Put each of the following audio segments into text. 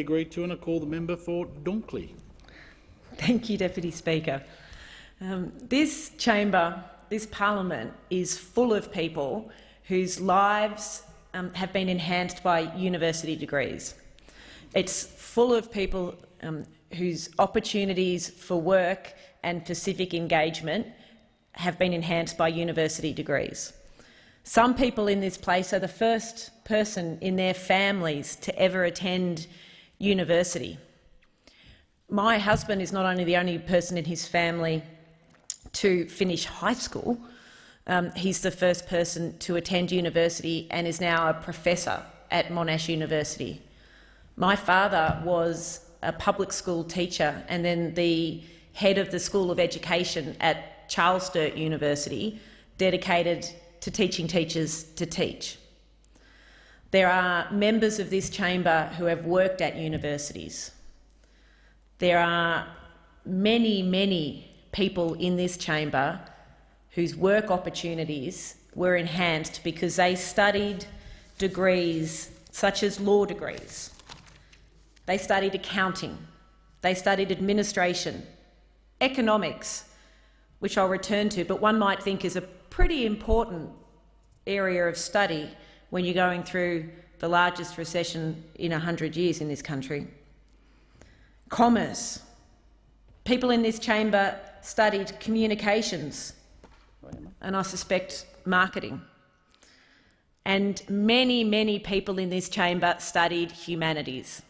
Agreed to, and I call the member for Dunkley. Thank you, Deputy Speaker. This chamber, this parliament, is full of people whose lives have been enhanced by university degrees. It's full of people whose opportunities for work and for civic engagement have been enhanced by university degrees. Some people in this place are the first person in their families to ever attend university. My husband is not only the only person in his family to finish high school, he's the first person to attend university and is now a professor at Monash University. My father was a public school teacher and then the head of the School of Education at Charles Sturt University, dedicated to teaching teachers to teach. There are members of this chamber who have worked at universities. There are many, many people in this chamber whose work opportunities were enhanced because they studied degrees such as law degrees. They studied accounting, they studied administration, economics, which I'll return to, but one might think is a pretty important area of study when you're going through the largest recession in 100 years in this country. Commerce. People in this chamber studied communications, and I suspect marketing. And many, many people in this chamber studied humanities.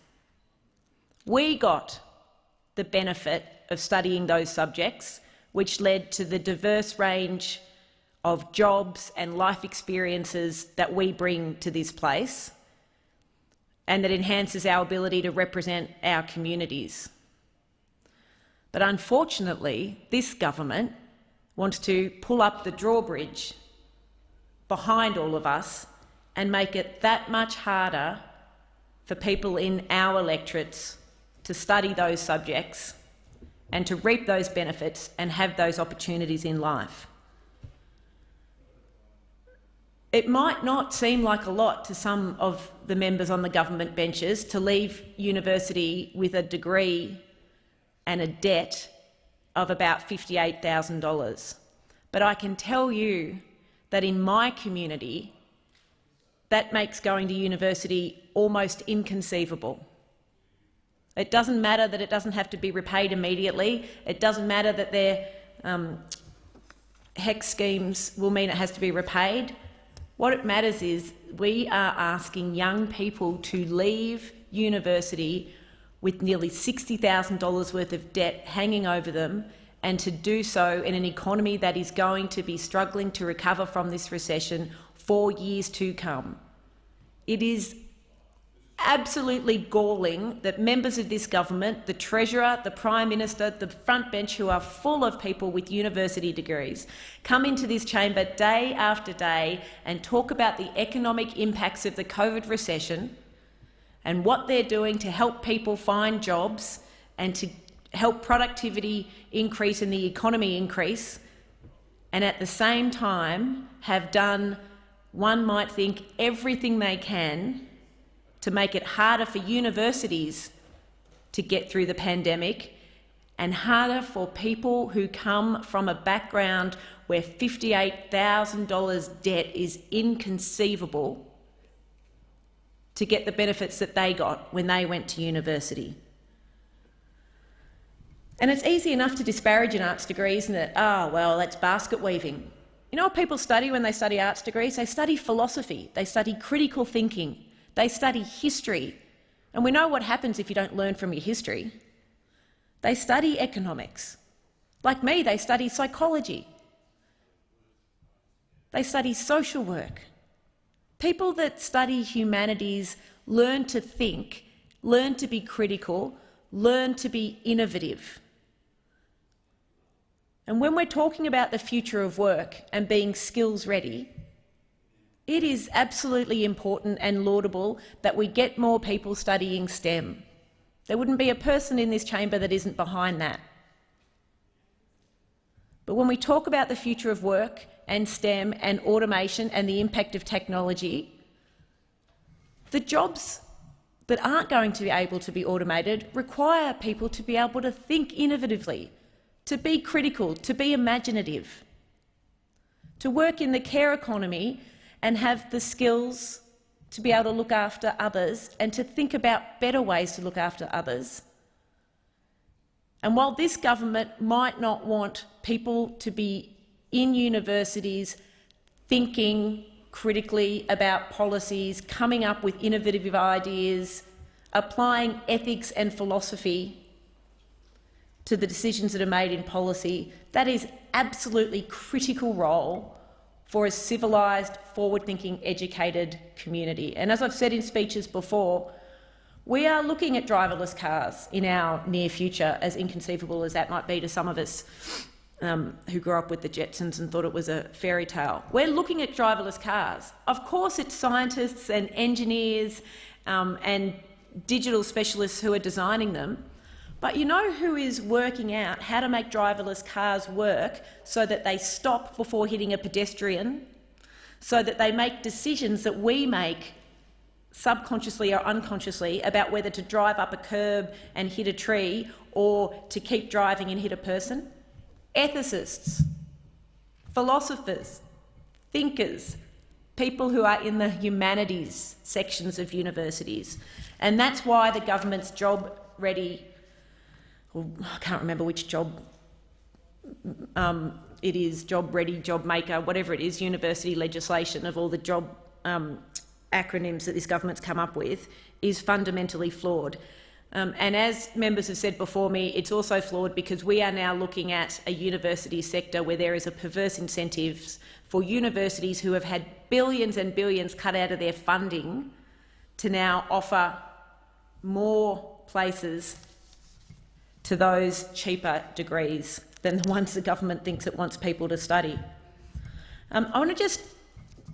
We got the benefit of studying those subjects, which led to the diverse range of jobs and life experiences that we bring to this place, and that enhances our ability to represent our communities. But unfortunately, this government wants to pull up the drawbridge behind all of us and make it that much harder for people in our electorates to study those subjects and to reap those benefits and have those opportunities in life. It might not seem like a lot to some of the members on the government benches to leave university with a degree and a debt of about $58,000. But I can tell you that in my community, that makes going to university almost inconceivable. It doesn't matter that it doesn't have to be repaid immediately. It doesn't matter that their HECS schemes will mean it has to be repaid. What it matters is we are asking young people to leave university with nearly $60,000 worth of debt hanging over them, and to do so in an economy that is going to be struggling to recover from this recession for years to come. It is absolutely galling that members of this government, the Treasurer, the Prime Minister, the front bench, who are full of people with university degrees, come into this chamber day after day and talk about the economic impacts of the COVID recession and what they're doing to help people find jobs and to help productivity increase and the economy increase, and at the same time have done, one might think, everything they can to make it harder for universities to get through the pandemic and harder for people who come from a background where $58,000 debt is inconceivable to get the benefits that they got when they went to university. And it's easy enough to disparage an arts degree, isn't it? Oh, well, that's basket weaving. You know what people study when they study arts degrees? They study philosophy, they study critical thinking, they study history. And we know what happens if you don't learn from your history. They study economics. Like me, they study psychology. They study social work. People that study humanities learn to think, learn to be critical, learn to be innovative. And when we're talking about the future of work and being skills ready, it is absolutely important and laudable that we get more people studying STEM. There wouldn't be a person in this chamber that isn't behind that. But when we talk about the future of work and STEM and automation and the impact of technology, the jobs that aren't going to be able to be automated require people to be able to think innovatively, to be critical, to be imaginative, to work in the care economy and have the skills to be able to look after others and to think about better ways to look after others. And while this government might not want people to be in universities thinking critically about policies, coming up with innovative ideas, applying ethics and philosophy to the decisions that are made in policy, that is absolutely critical role for a civilised, forward-thinking, educated community. And as I've said in speeches before, we are looking at driverless cars in our near future, as inconceivable as that might be to some of us who grew up with the Jetsons and thought it was a fairy tale. We're looking at driverless cars. Of course it's scientists and engineers and digital specialists who are designing them, but you know who is working out how to make driverless cars work so that they stop before hitting a pedestrian, so that they make decisions that we make subconsciously or unconsciously about whether to drive up a curb and hit a tree or to keep driving and hit a person? Ethicists, philosophers, thinkers, people who are in the humanities sections of universities. And that's why the government's job-ready, I can't remember which job it is, job-ready, job maker, whatever it is, university legislation of all the job acronyms that this government's come up with, is fundamentally flawed. And as members have said before me, it's also flawed because we are now looking at a university sector where there is a perverse incentive for universities who have had billions and billions cut out of their funding to now offer more places to those cheaper degrees than the ones the government thinks it wants people to study. I want to just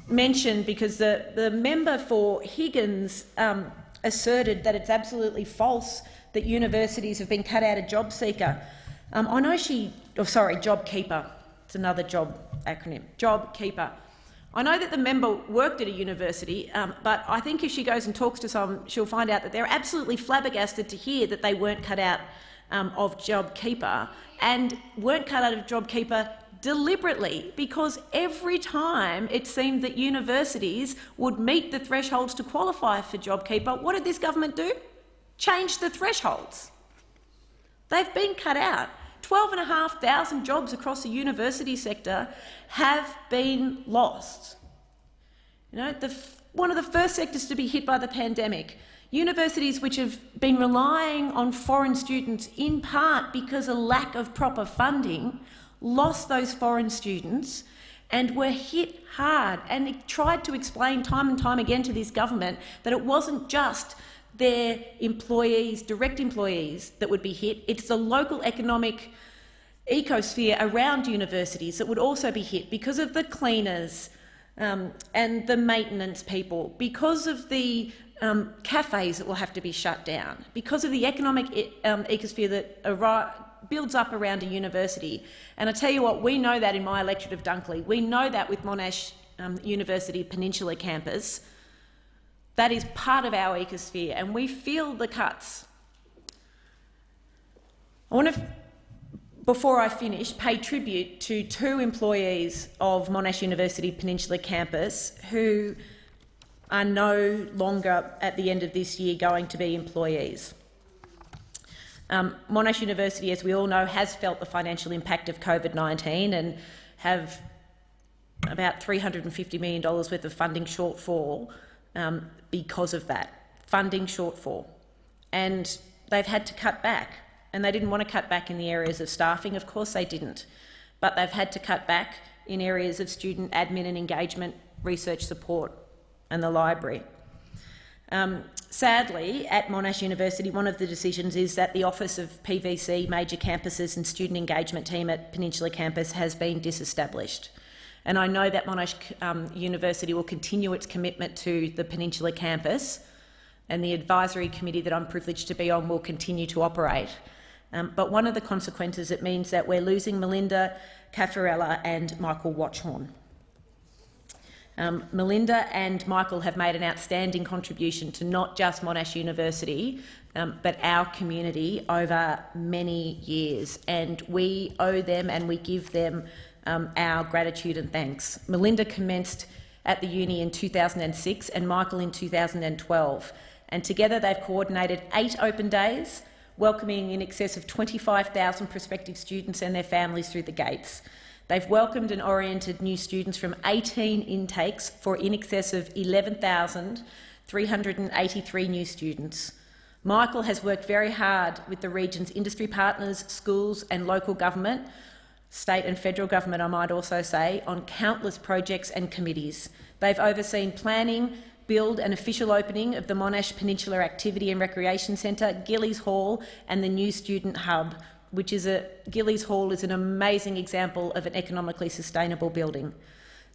mention, because the member for Higgins asserted that it's absolutely false that universities have been cut out of JobSeeker. I know JobKeeper. It's another job acronym, JobKeeper. I know that the member worked at a university, but I think if she goes and talks to some, she'll find out that they're absolutely flabbergasted to hear that they weren't cut out of JobKeeper, and weren't cut out of JobKeeper deliberately, because every time it seemed that universities would meet the thresholds to qualify for JobKeeper, what did this government do? Change the thresholds. They've been cut out. 12,500 jobs across the university sector have been lost. You know, one of the first sectors to be hit by the pandemic. Universities which have been relying on foreign students in part because of lack of proper funding lost those foreign students and were hit hard. And they tried to explain time and time again to this government that it wasn't just their employees, direct employees, that would be hit. It's the local economic ecosphere around universities that would also be hit because of the cleaners and the maintenance people, because of the cafes that will have to be shut down, because of the economic ecosphere that builds up around a university. And I tell you what, we know that in my electorate of Dunkley. We know that with Monash University Peninsula campus. That is part of our ecosphere, and we feel the cuts. I want to, before I finish, pay tribute to two employees of Monash University Peninsula campus who are no longer, at the end of this year, going to be employees. Monash University, as we all know, has felt the financial impact of COVID-19 and have about $350 million worth of funding shortfall because of that funding shortfall. And they've had to cut back, and they didn't want to cut back in the areas of staffing, of course they didn't, but they've had to cut back in areas of student admin and engagement, research support and the library. Sadly, at Monash University, one of the decisions is that the Office of PVC, Major Campuses and Student Engagement Team at Peninsula Campus has been disestablished. And I know that Monash University will continue its commitment to the Peninsula Campus, and the advisory committee that I'm privileged to be on will continue to operate. But one of the consequences, it means that we're losing Melinda Caffarella and Michael Watchhorn. Melinda and Michael have made an outstanding contribution to not just Monash University, but our community over many years, and we owe them and we give them our gratitude and thanks. Melinda commenced at the uni in 2006 and Michael in 2012, and together they've coordinated 8 open days, welcoming in excess of 25,000 prospective students and their families through the gates. They've welcomed and oriented new students from 18 intakes for in excess of 11,383 new students. Michael has worked very hard with the region's industry partners, schools and local government, state and federal government I might also say, on countless projects and committees. They've overseen planning, build and official opening of the Monash Peninsula Activity and Recreation Centre, Gillies Hall and the new Student Hub, Gillies Hall is an amazing example of an economically sustainable building.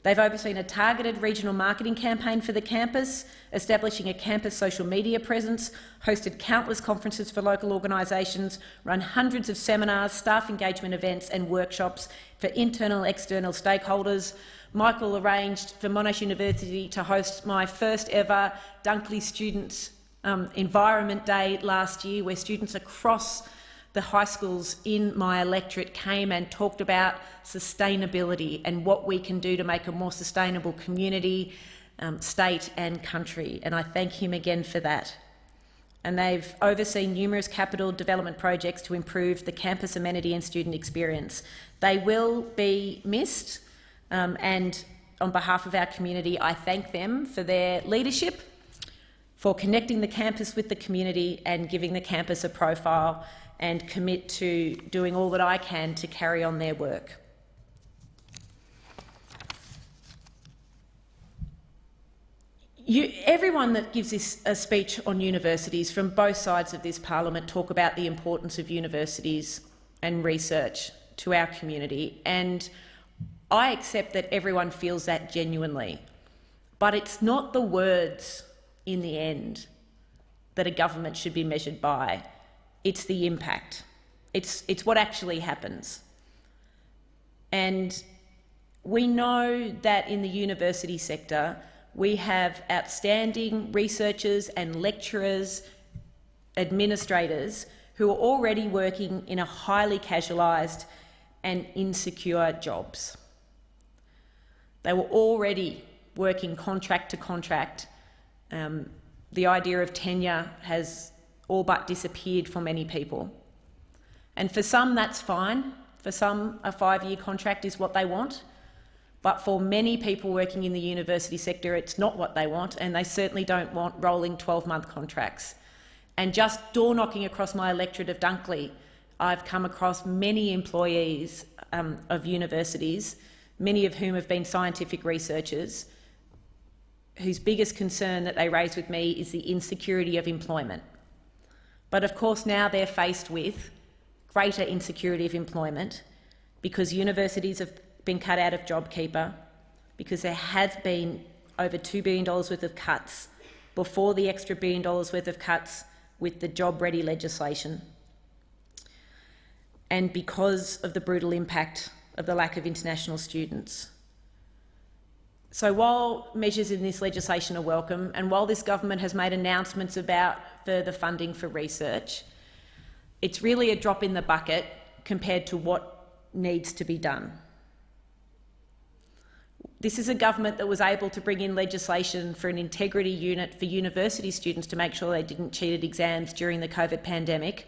They've overseen a targeted regional marketing campaign for the campus, establishing a campus social media presence, hosted countless conferences for local organisations, run hundreds of seminars, staff engagement events and workshops for internal and external stakeholders. Michael arranged for Monash University to host my first ever Dunkley Students Environment Day last year, where students across the high schools in my electorate came and talked about sustainability and what we can do to make a more sustainable community, state and country, and I thank him again for that. And they've overseen numerous capital development projects to improve the campus amenity and student experience. They will be missed, and on behalf of our community, I thank them for their leadership, for connecting the campus with the community and giving the campus a profile, and commit to doing all that I can to carry on their work. Everyone that gives a speech on universities from both sides of this parliament talk about the importance of universities and research to our community, and I accept that everyone feels that genuinely, but it's not the words in the end that a government should be measured by. It's the impact. It's what actually happens. And we know that in the university sector, we have outstanding researchers and lecturers, administrators, who are already working in a highly casualised and insecure jobs. They were already working contract to contract. The idea of tenure has all but disappeared for many people. And for some, that's fine. For some, a 5-year contract is what they want. But for many people working in the university sector, it's not what they want, and they certainly don't want rolling 12-month contracts. And just door-knocking across my electorate of Dunkley, I've come across many employees of universities, many of whom have been scientific researchers, whose biggest concern that they raise with me is the insecurity of employment. But of course now they're faced with greater insecurity of employment because universities have been cut out of JobKeeper, because there has been over $2 billion worth of cuts before the extra $1 billion worth of cuts with the Job Ready legislation, and because of the brutal impact of the lack of international students. So while measures in this legislation are welcome, and while this government has made announcements about further funding for research, it's really a drop in the bucket compared to what needs to be done. This is a government that was able to bring in legislation for an integrity unit for university students to make sure they didn't cheat at exams during the COVID pandemic,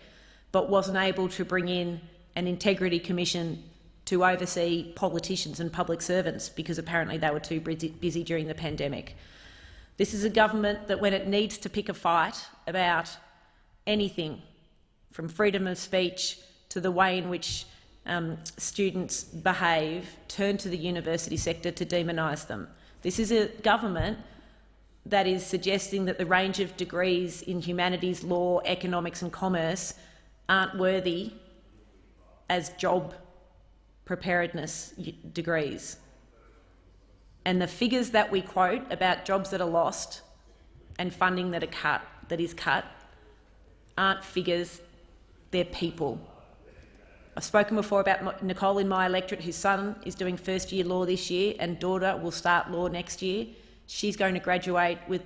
but wasn't able to bring in an integrity commission to oversee politicians and public servants because apparently they were too busy during the pandemic. This is a government that, when it needs to pick a fight about anything, from freedom of speech to the way in which students behave, turn to the university sector to demonise them. This is a government that is suggesting that the range of degrees in humanities, law, economics and commerce aren't worthy as job preparedness degrees. And the figures that we quote about jobs that are lost and funding that is cut, aren't figures, they're people. I've spoken before about Nicole in my electorate, whose son is doing first year law this year and daughter will start law next year. She's going to graduate with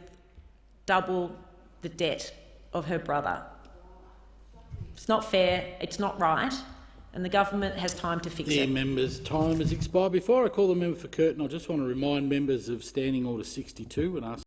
double the debt of her brother. It's not fair, it's not right, and the government has time to fix it. Members, time has expired. Before I call the member for Curtin, I just want to remind members of Standing Order 62 and ask